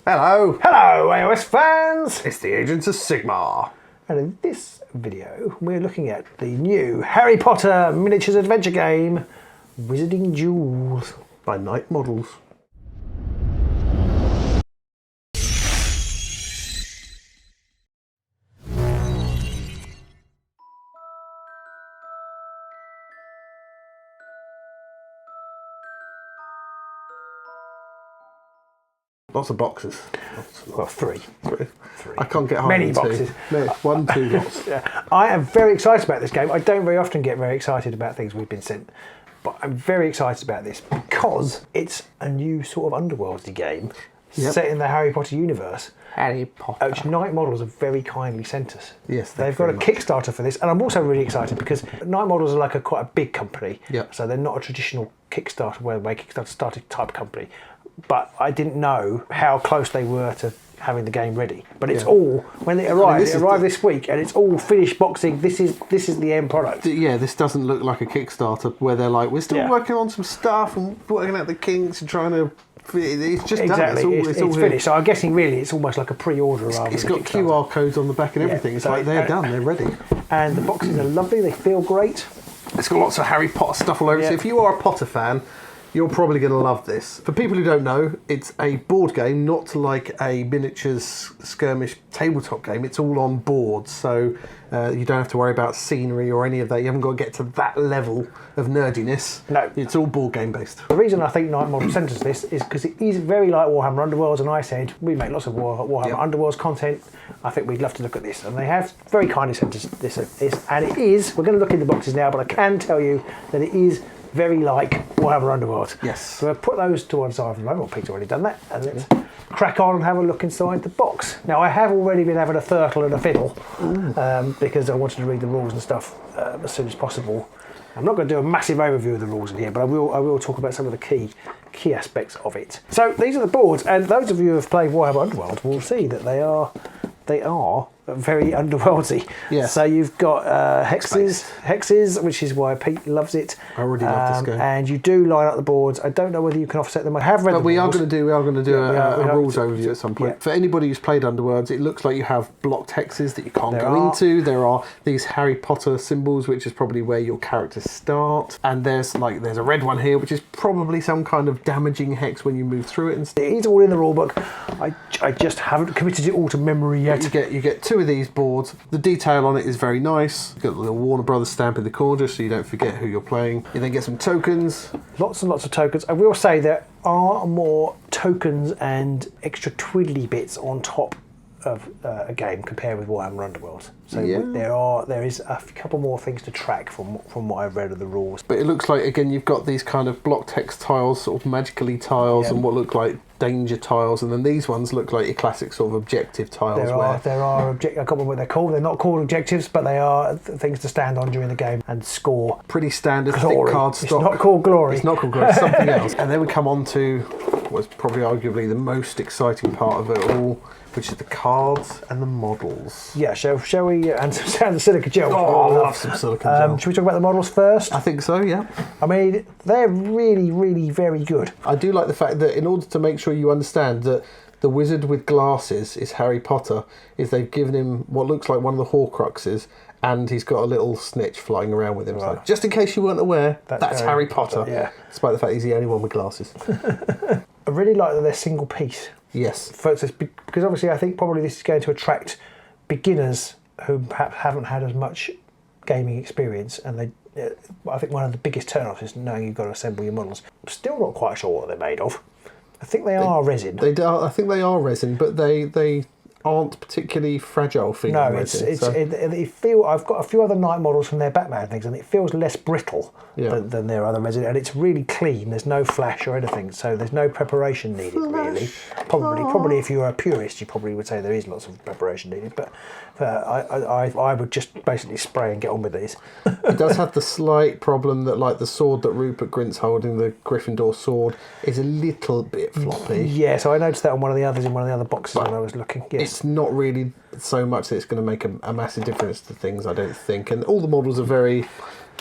Hello! Hello, AOS fans! It's the Agents of Sigmar. And in this video, we're looking at the new Harry Potter miniatures adventure game, Wizarding Duels. By Night Models. Lots of boxes. Well, three. I can't get higher Many than boxes. Two. No, 1, 2 lots. Yeah. I am very excited about this game. I don't very often get very excited about things we've been sent, but I'm very excited about this because it's a new sort of underworldy game set in the Harry Potter universe. Harry Potter. Which Night Models have very kindly sent us. Yes, they've got a Kickstarter for this, and I'm also really excited because Night Models are like quite a big company. So they're not a traditional Kickstarter where they Kickstarter started type company. But I didn't know how close they were to having the game ready. But it's all, when it arrived, this week, and it's all finished boxing. This is the end product. Yeah, this doesn't look like a Kickstarter where they're like, we're still working on some stuff and working out the kinks and trying to... It's just done. It's all finished. So I'm guessing really it's almost like a pre-order. It's got QR codes on the back and everything. It's like they're done, they're ready. And the boxes are lovely, they feel great. It's got lots of Harry Potter stuff all over it. So if you are a Potter fan, you're probably going to love this. For people who don't know, it's a board game, not like a miniatures skirmish tabletop game. It's all on boards, so you don't have to worry about scenery or any of that. You haven't got to get to that level of nerdiness. No. It's all board game based. The reason I think Night Model sent us this is because it is very like Warhammer Underworlds, and I said, we make lots of Warhammer Underworlds content. I think we'd love to look at this. And they have very kindly sent us this. And it is, we're going to look in the boxes now, but I can tell you that it is very like Warhammer Underworld. Yes. So we'll put those to one side for the moment. Well, Pete's already done that. And let's crack on and have a look inside the box. Now, I have already been having a thurtle and a fiddle because I wanted to read the rules and stuff as soon as possible. I'm not going to do a massive overview of the rules in here, but I will talk about some of the key aspects of it. So these are the boards, and those of you who have played Warhammer Underworld will see that they are very underworldy. Yes. So you've got hexes, which is why Pete loves it. I already love this game. And you do line up the boards. I don't know whether you can offset them. I have read but the we rules. are going to do a rules overview at some point. For anybody who's played Underworlds, it looks like you have blocked hexes that you can't go into. There are these Harry Potter symbols, which is probably where your characters start. And there's a red one here, which is probably some kind of damaging hex when you move through it. And it is all in the rulebook. I just haven't committed it all to memory yet. You get two of these boards. The detail on it is very nice. You've got the little Warner Brothers stamp in the corner so you don't forget who you're playing. You then get some tokens. Lots and lots of tokens. I will say there are more tokens and extra twiddly bits on top of a game compared with Warhammer Underworld. So there is a couple more things to track from what I've read of the rules. But it looks like, again, you've got these kind of block text tiles, sort of magically tiles, and what look like danger tiles, and then these ones look like your classic sort of objective tiles. There are I can't remember what they're called. They're not called objectives, but they are things to stand on during the game and score. Pretty standard thick card stock. It's not called glory. It's not called glory. It's something else. And then we come on to what's probably arguably the most exciting part of it all, which is the cards and the models. Yeah, shall we? And some silica gel. Oh, I love some silica gel. Should we talk about the models first? I think so, yeah. I mean, they're really, really very good. I do like the fact that in order to make sure you understand that the wizard with glasses is Harry Potter, is they've given him what looks like one of the Horcruxes, and he's got a little snitch flying around with him. Right. So just in case you weren't aware, that's Harry Potter. Despite the fact he's the only one with glasses. I really like that they're single piece. Yes. Because obviously I think probably this is going to attract beginners who perhaps haven't had as much gaming experience, and I think one of the biggest turn-offs is knowing you've got to assemble your models. I'm still not quite sure what they're made of. I think they are resin. I think they are resin, but they aren't particularly fragile feeling. No, it feels. I've got a few other Night models from their Batman things, and it feels less brittle than their other resin, and it's really clean. There's no flash or anything, so there's no preparation needed really. Probably if you were a purist, you probably would say there is lots of preparation needed, but I would just basically spray and get on with these. It does have the slight problem that, like, the sword that Rupert Grint's holding, the Gryffindor sword, is a little bit floppy. Yeah, so I noticed that on one of the others in one of the other boxes when I was looking. Yes. It's not really so much that it's going to make a massive difference to things, I don't think. And all the models are very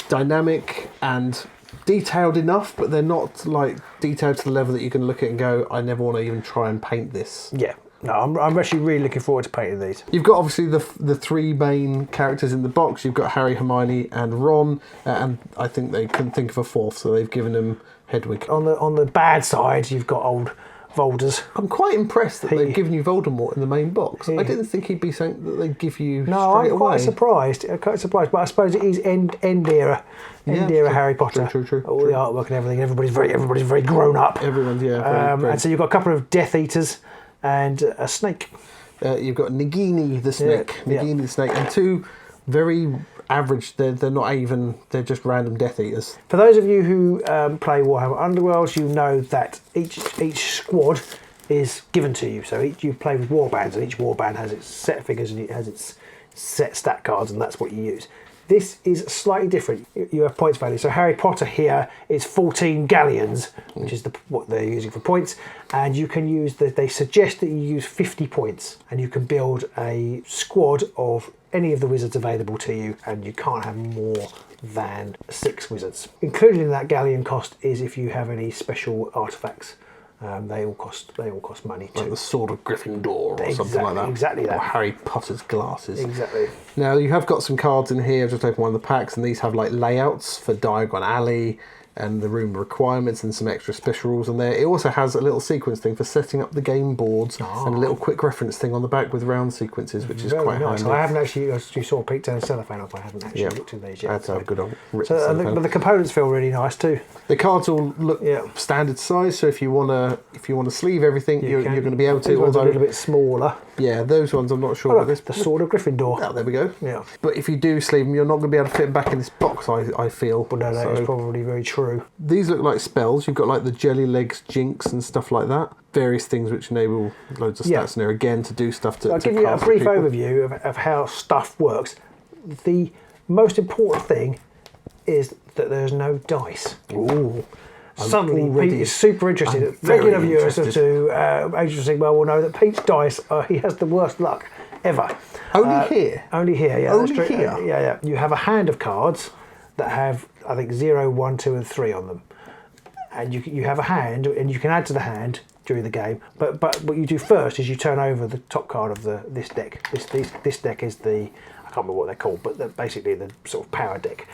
dynamic and detailed enough, but they're not like detailed to the level that you can look at and go, I never want to even try and paint this. Yeah. No, I'm actually really looking forward to painting these. You've got obviously the three main characters in the box. You've got Harry, Hermione, and Ron, and I think they couldn't think of a fourth, so they've given him Hedwig. On the bad side, you've got old Volders. I'm quite impressed that they've given you Voldemort in the main box. I didn't think he'd be something that they'd give you straight away. I'm quite surprised. But I suppose it is end era Harry Potter. True. All the artwork and everything. Everybody's very grown up. Everyone's very and so you've got a couple of Death Eaters and a snake. You've got Nagini the snake, the snake, and two very average. They're not even. They're just random Death Eaters. For those of you who play Warhammer Underworlds, you know that each squad is given to you. So you play with warbands, and each warband has its set figures and it has its set stat cards, and that's what you use. This is slightly different. You have points value. So Harry Potter here is 14 galleons, which is what they're using for points. And you can use, they suggest that you use 50 points. And you can build a squad of any of the wizards available to you. And you can't have more than 6 wizards. Included in that galleon cost is if you have any special artifacts. They all cost money too. Like the Sword of Gryffindor or something like that. Exactly that. Or Harry Potter's glasses. Exactly. Now you have got some cards in here. I've just opened one of the packs, and these have like layouts for Diagon Alley and the room requirements and some extra special rules on there. It also has a little sequence thing for setting up the game boards and a little quick reference thing on the back with round sequences, which is quite nice. handy. I haven't actually, as you saw a peek down the cellophane off, I haven't actually looked at these yet. That's a good old but the components feel really nice too. The cards all look standard size, so if you want to sleeve everything, you're going to be able to. These ones are a little bit smaller. Yeah, those ones I'm not sure about. The Sword of Gryffindor. Oh, there we go. Yeah. But if you do sleeve them, you're not going to be able to fit them back in this box, I feel. Well, no, that is probably very true. These look like spells. You've got like the Jelly Legs Jinx and stuff like that. Various things which enable loads of stats in there, again, to do stuff to I'll give you a brief overview of how stuff works. The most important thing is that there's no dice. Ooh. Suddenly, Pete is super interested. Regular viewers of Age of Sigmar will know that Pete's dice, he has the worst luck ever. Only here? Only here, yeah. Only here? Yeah. You have a hand of cards that have, I think, 0, 1, 2 and 3 on them. And you have a hand, and you can add to the hand during the game. But what you do first is you turn over the top card of this deck. This deck is I can't remember what they're called, but basically the sort of power deck.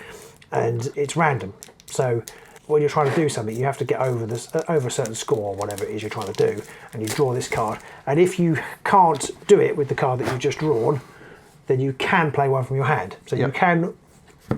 And it's random. So when you're trying to do something, you have to get over a certain score or whatever it is you're trying to do, and you draw this card. And if you can't do it with the card that you've just drawn, then you can play one from your hand. So you can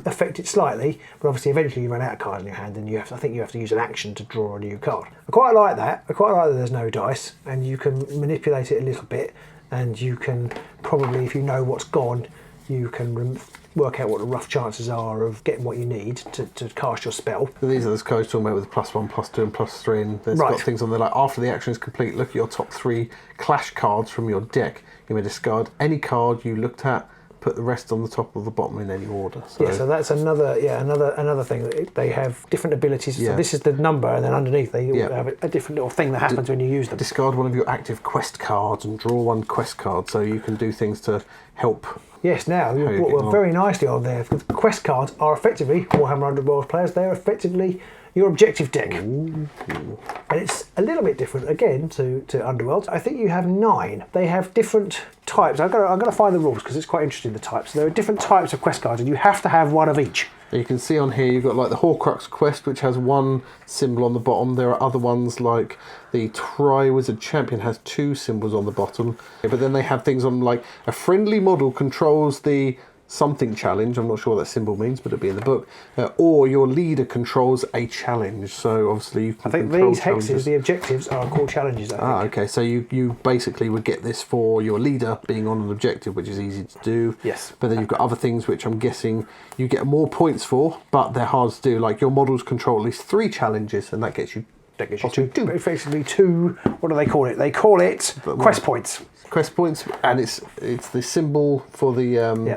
affect it slightly, but obviously eventually you run out of cards in your hand, and I think you have to use an action to draw a new card. I quite like that. I quite like that there's no dice, and you can manipulate it a little bit, and you can probably, if you know what's gone, you can work out what the rough chances are of getting what you need to cast your spell. So these are those cards talking about with +1, +2 and +3, and there's got things on there like, after the action is complete, look at your top 3 clash cards from your deck. You may discard any card you looked at, put the rest on the top or the bottom in any order. So that's another thing. They have different abilities. So this is the number, and then underneath they all have a different little thing that happens when you use them. Discard one of your active quest cards and draw 1 quest card, so you can do things to help. Yes, now you've brought very nicely on there. Quest cards are effectively, Warhammer Underworld players, they're effectively your objective deck. Ooh. And it's a little bit different again to Underworld. I think you have 9. They have different types. I'm going to find the rules because it's quite interesting, the types. There are different types of quest cards, and you have to have one of each. You can see on here you've got like the Horcrux quest, which has 1 symbol on the bottom. There are other ones like the Tri-Wizard Champion has 2 symbols on the bottom. But then they have things on like a friendly model controls the something challenge. I'm not sure what that symbol means, but it'll be in the book. Or your leader controls a challenge. So obviously you can I think these hexes, the objectives, are called challenges, I think. Okay. So you basically would get this for your leader being on an objective, which is easy to do. Yes. But then you've got other things which I'm guessing you get more points for, but they're hard to do. Like your models control at least 3 challenges, and that gets you 2. Effectively 2. What do they call it? They call it quest points. Quest points, and it's the symbol for the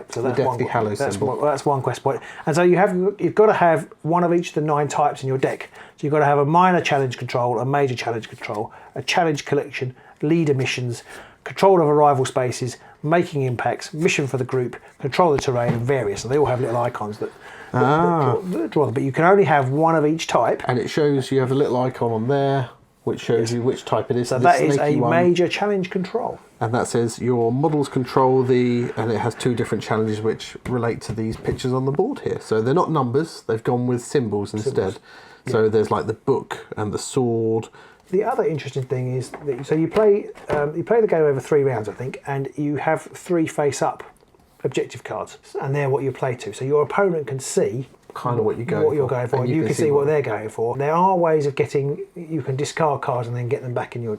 Deathly Hallows symbol. That's 1 quest point, and so you've got to have one of each of the 9 types in your deck So you've got to have a minor challenge control, a major challenge control, a challenge collection, leader missions, control of arrival spaces, making impacts, mission for the group, control the terrain, and various. So they all have little icons that draw them. But you can only have one of each type. And it shows you have a little icon on there, which shows you which type it is. So that is a major challenge control. And that says your models control and it has 2 different challenges which relate to these pictures on the board here. So they're not numbers, they've gone with symbols instead. So there's like the book and the sword. The other interesting thing is that you play the game over 3 rounds, I think, and you have 3 face-up objective cards, and they're what you play to. So your opponent can see kind of what you're going for, and you can see what they're going for. There are ways of you can discard cards and then get them back in your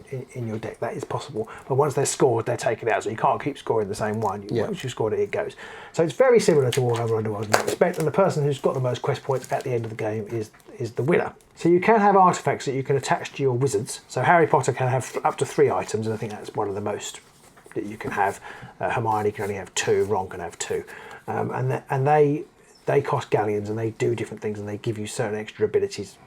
deck. That is possible, but once they're scored, they're taken out. So you can't keep scoring the same one. Once you scored it, it goes. So it's very similar to Warhammer Underworlds in that respect. And the person who's got the most quest points at the end of the game is the winner. So you can have artifacts that you can attach to your wizards. So Harry Potter can have up to 3 items, and I think that's one of the most that you can have. Hermione can only have 2. Ron can have 2, and they cost galleons, and they do different things, and they give you certain extra abilities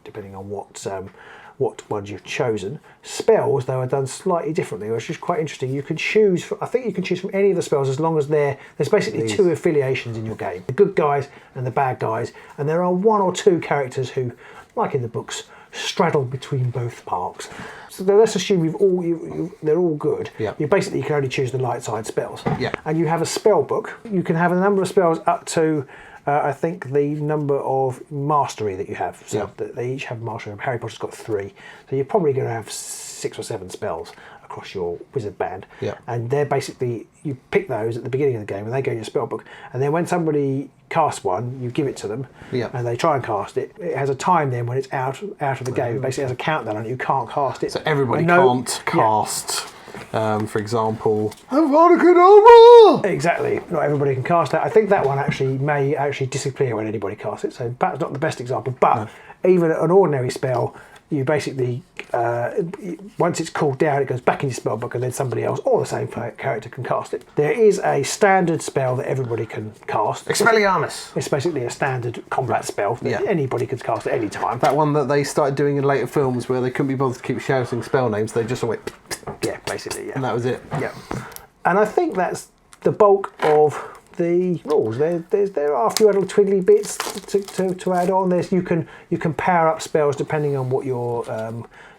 depending on what ones you've chosen. Spells, though, are done slightly differently, which is quite interesting. You can choose. I think you can choose from any of the spells as long as there's basically 2 affiliations in your game: the good guys and the bad guys. And there are 1 or 2 characters who, like in the books, straddle between both parks. So let's assume they're all good. Yeah. You basically can only choose the light side spells. Yeah. And you have a spell book. You can have a number of spells up to I think the number of mastery that you have. So they each have mastery. Harry Potter's got 3. So you're probably going to have 6 or 7 spells across your wizard band. Yeah. And they're basically, you pick those at the beginning of the game and they go in your spell book. And then when somebody casts one, you give it to them and they try and cast it. It has a time then when it's out of the game. It basically has a countdown on it. You can't cast it. So everybody can't cast... for example, Abracadabra! Exactly. Not everybody can cast that. I think that one may disappear when anybody casts it, so perhaps not the best example. But even an ordinary spell, you basically, once it's called down, it goes back in your spell book, and then somebody else or the same character can cast it. There is a standard spell that everybody can cast. Expelliarmus! It's basically a standard combat spell that anybody can cast at any time. That one that they started doing in later films where they couldn't be bothered to keep shouting spell names, they just went... Yeah, basically, And that was it. Yeah. And I think that's the bulk of the rules. There are a few little twiddly bits to add on. You can power up spells depending on what your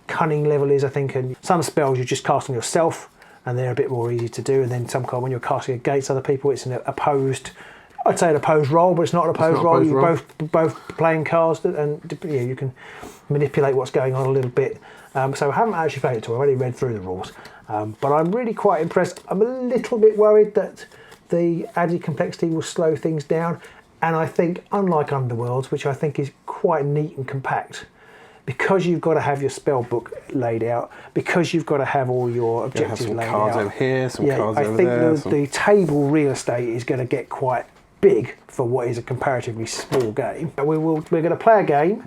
cunning level is, I think. And some spells you just cast on yourself, and they're a bit more easy to do. And then some when you're casting against other people, it's an opposed. I'd say an opposed roll, but it's not an opposed roll. You're both playing cards, and you can manipulate what's going on a little bit. So I haven't actually played it at all. I've only read through the rules, but I'm really quite impressed. I'm a little bit worried that the added complexity will slow things down, and I think, unlike Underworlds, which I think is quite neat and compact, because you've got to have your spell book laid out, because you've got to have all your objectives laid out. Some cards over here, some cards over there. I think the table real estate is going to get quite big for what is a comparatively small game. We're going to play a game,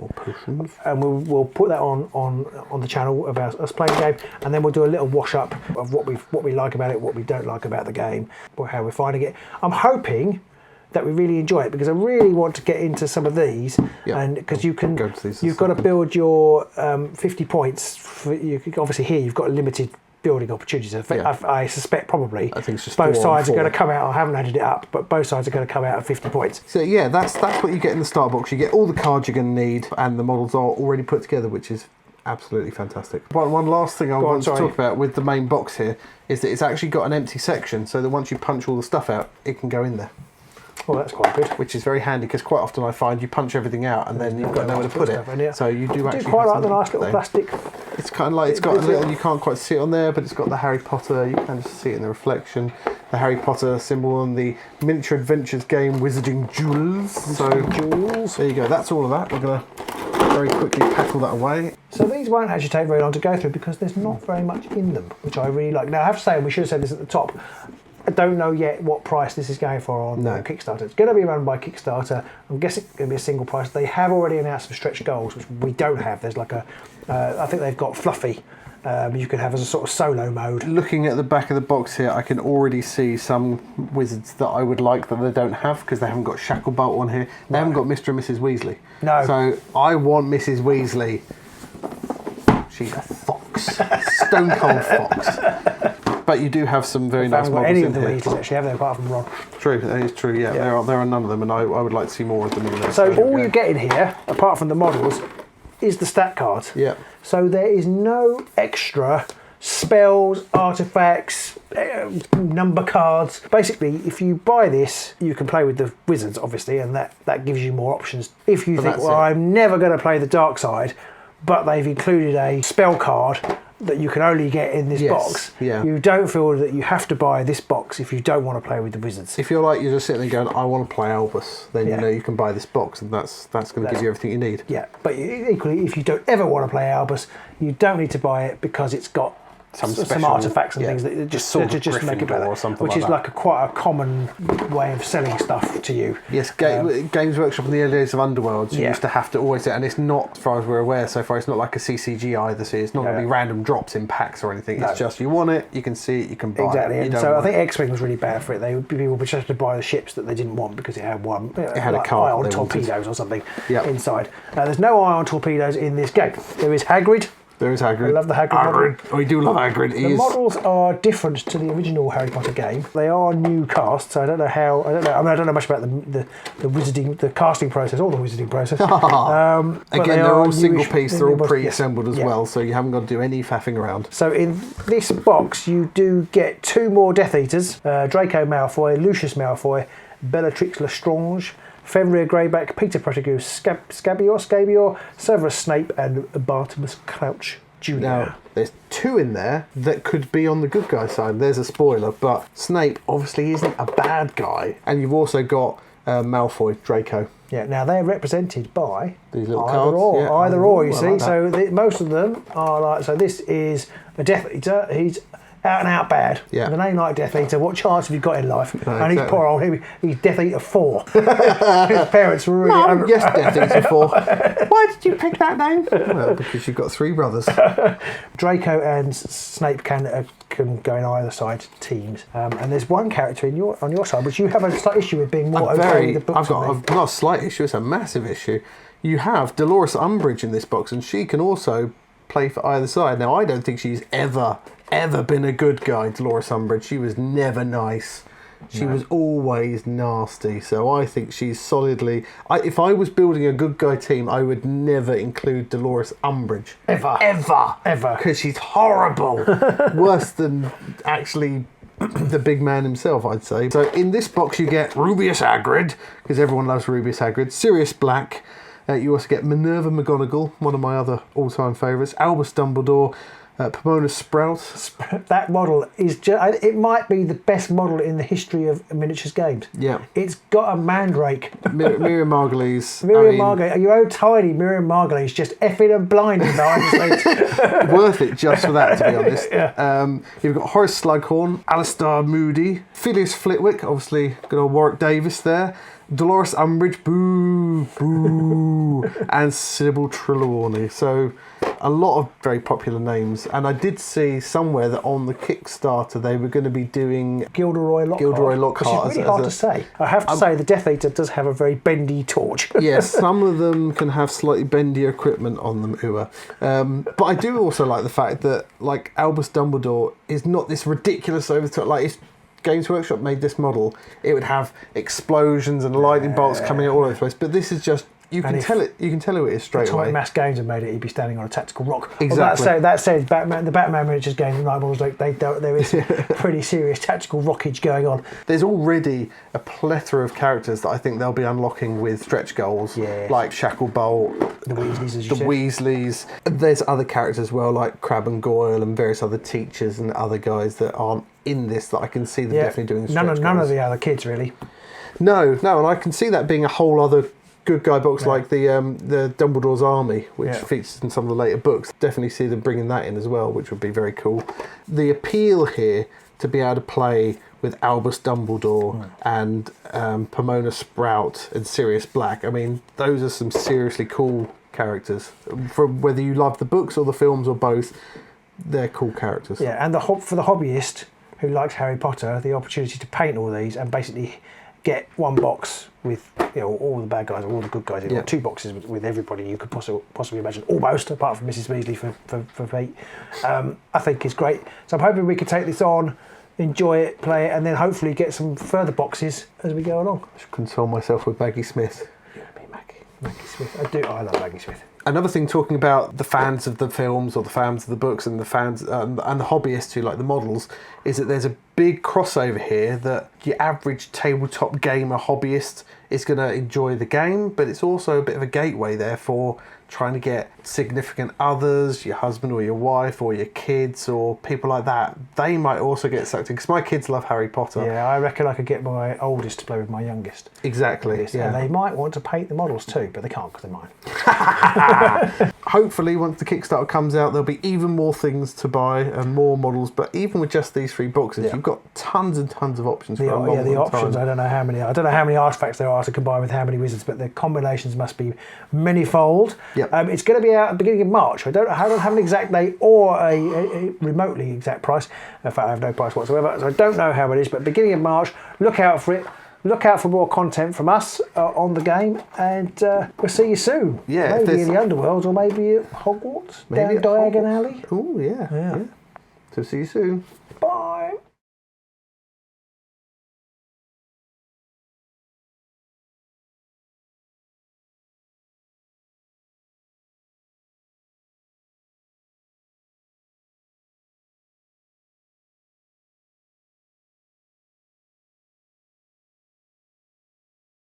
and we'll put that on the channel about us playing a game, and then we'll do a little wash up of what we like about it, what we don't like about the game, or how we're finding it. I'm hoping that we really enjoy it, because I really want to get into some of these, and because you've got to build your 50 points. Obviously here you've got limited building opportunities. I suspect probably I think it's just both sides are going to come out. I haven't added it up, but both sides are going to come out at 50 points. So yeah, that's what you get in the start box. You get all the cards you're going to need, and the models are already put together, which is absolutely fantastic. One last thing I want to talk about with the main box here is that it's actually got an empty section, so that once you punch all the stuff out, it can go in there. Oh, that's quite good. Which is very handy, because quite often I find you punch everything out and then you've got nowhere to put it. So you do actually quite like the nice little plastic. It's kind of like, it's got a little, you can't quite see it on there, but it's got the Harry Potter, you can just see it in the reflection, the Harry Potter symbol on the miniature adventures game Wizarding Duels. So there you go, that's all of that. We're going to very quickly pack all that away. So these won't actually take very long to go through, because there's not very much in them, which I really like. Now I have to say, we should have said this at the top, I don't know yet what price this is going for on Kickstarter. It's going to be run by Kickstarter. I'm guessing it's going to be a single price. They have already announced some stretch goals, which we don't have. There's like I think they've got Fluffy You can have as a sort of solo mode. Looking at the back of the box here, I can already see some wizards that I would like that they don't have because they haven't got Shacklebolt on here. They haven't got Mr. and Mrs. Weasley. No. So I want Mrs. Weasley. She's a fox. Stone cold fox. But you do have some very nice models in here. Any of the Weasleys actually have them apart from Ron. True, that is true, yeah. There are none of them, and I would like to see more of them in there. So all you get in here, apart from the models, is the stat cards. Yeah. So there is no extra spells, artifacts, number cards. Basically, if you buy this, you can play with the wizards, obviously, and that gives you more options. If you think, well, I'm never going to play the dark side, but they've included a spell card that you can only get in this box. Yeah. You don't feel that you have to buy this box if you don't want to play with the wizards. If you're just sitting there going, I want to play Albus, then you can buy this box, and that's going to give you everything you need. Yeah, but equally, if you don't ever want to play Albus, you don't need to buy it because it's got some artifacts and things that just make it better, or something which is like quite a common way of selling stuff to you. Yes, Games Workshop in the early days of Underworlds, you used to have to always, and it's not, as far as we're aware so far, it's not like a CCG either, so it's not going to be random drops in packs or anything. It's just, you want it, you can see it, you can buy exactly. it. And so I think X-Wing was really bad for it. People would just have to buy the ships that they didn't want because it had it had like a card ion torpedoes or something inside. There's no ion torpedoes in this game. There is Hagrid. There is Hagrid. I love the Hagrid model. I do love Hagrid. The models are different to the original Harry Potter game. They are new cast, so I don't know how. I don't know much about the wizarding, the casting process, or the wizarding process. Again, they're all single piece. They're all pre-assembled as well, so you haven't got to do any faffing around. So in this box, you do get 2 more Death Eaters: Draco Malfoy, Lucius Malfoy, Bellatrix Lestrange, Fenrir Greyback, Peter Pettigrew, Scabior, Severus Snape, and Bartimus Crouch Jr. Now, there's 2 in there that could be on the good guy side. There's a spoiler, but Snape obviously isn't a bad guy. And you've also got Malfoy, Draco. Yeah, now they're represented by these little either cards. Either or, you see. Like so most of them are like, so this is a Death Eater. He's out and out bad. Yeah. With a name like Death Eater, what chance have you got in life? No, and he's poor old, he's Death Eater 4. His parents were really... Mum, yes, Death Eater 4. Why did you pick that name? Well, because you've got 3 brothers. Draco and Snape can go in either side teams. And there's one character on your side, which you have a slight issue with being more okay with the books. I've got a slight issue, it's a massive issue. You have Dolores Umbridge in this box, and she can also play for either side. Now, I don't think she's ever been a good guy, Dolores Umbridge. She was never nice. She was always nasty. So I think she's solidly... if I was building a good guy team, I would never include Dolores Umbridge. Ever. Because she's horrible. Worse than actually the big man himself, I'd say. So in this box you get Rubeus Hagrid, because everyone loves Rubeus Hagrid. Sirius Black. You also get Minerva McGonagall, one of my other all-time favourites. Albus Dumbledore. Pomona Sprout. That model is it might be the best model in the history of miniatures games. Yeah. It's got a mandrake. Miriam Margolyes. Margolyes. Your old tiny Miriam Margolyes just effing and blinding behind the scenes. Worth it just for that, to be honest. Yeah. You've got Horace Slughorn, Alistair Moody, Phileas Flitwick, obviously good old Warwick Davis there, Dolores Umbridge, boo, and Sybil Trelawney. So a lot of very popular names, and I did see somewhere that on the Kickstarter they were going to be doing Gilderoy Lockhart, which is really hard to say. I have to say the Death Eater does have a very bendy torch. Yes, some of them can have slightly bendy equipment on them, but I do also like the fact that like Albus Dumbledore is not this ridiculous over the top. Like if Games Workshop made this model, it would have explosions and lightning bolts coming out all over the place. But this is just you can tell who it is straight away. Mass Games had made it, he'd be standing on a tactical rock. Exactly. Well, that said, the Batman miniatures games and night models, there is pretty serious tactical rockage going on. There's already a plethora of characters that I think they'll be unlocking with stretch goals, like Shacklebolt, the Weasleys, as you said. Weasleys. There's other characters as well, like Crabbe and Goyle and various other teachers and other guys that aren't in this that I can see them definitely doing stretch goals. None of the other kids really. No, and I can see that being a whole other good guy box like the Dumbledore's Army, which features in some of the later books. Definitely see them bringing that in as well, which would be very cool. The appeal here to be able to play with Albus Dumbledore and Pomona Sprout and Sirius Black. I mean, those are some seriously cool characters. From whether you love the books or the films or both, they're cool characters. Yeah, and for the hobbyist who likes Harry Potter, the opportunity to paint all these and basically get one box with all the bad guys, all the good guys, or 2 boxes with everybody you could possibly imagine, almost, apart from Mrs. Weasley for Pete. I think it's great. So I'm hoping we could take this on, enjoy it, play it, and then hopefully get some further boxes as we go along. I should console myself with Maggie Smith. You and me, Maggie Smith. I love Maggie Smith. Another thing, talking about the fans of the films or the fans of the books and the fans and the hobbyists who like the models, is that there's a big crossover here that your average tabletop gamer hobbyist is going to enjoy the game, but it's also a bit of a gateway there for trying to get significant others, your husband or your wife or your kids or people like that. They might also get sucked in, because my kids love Harry Potter. Yeah, I reckon I could get my oldest to play with my youngest. Exactly. Yeah. And they might want to paint the models too, but they can't because they're mine. Hopefully, once the Kickstarter comes out, there'll be even more things to buy and more models. But even with just these 3 boxes, you've got tons and tons of options for a long, the long options. time. I don't know how many artifacts there are to combine with how many wizards, but the combinations must be manyfold. Yep. It's going to be out at the beginning of March. I don't have an exact date or a remotely exact price. In fact, I have no price whatsoever, so I don't know how it is. But beginning of March, look out for it. Look out for more content from us on the game, and we'll see you soon. Yeah, maybe in the Underworld, or maybe at Hogwarts, maybe down Diagon Alley. Oh, yeah. So see you soon. Bye.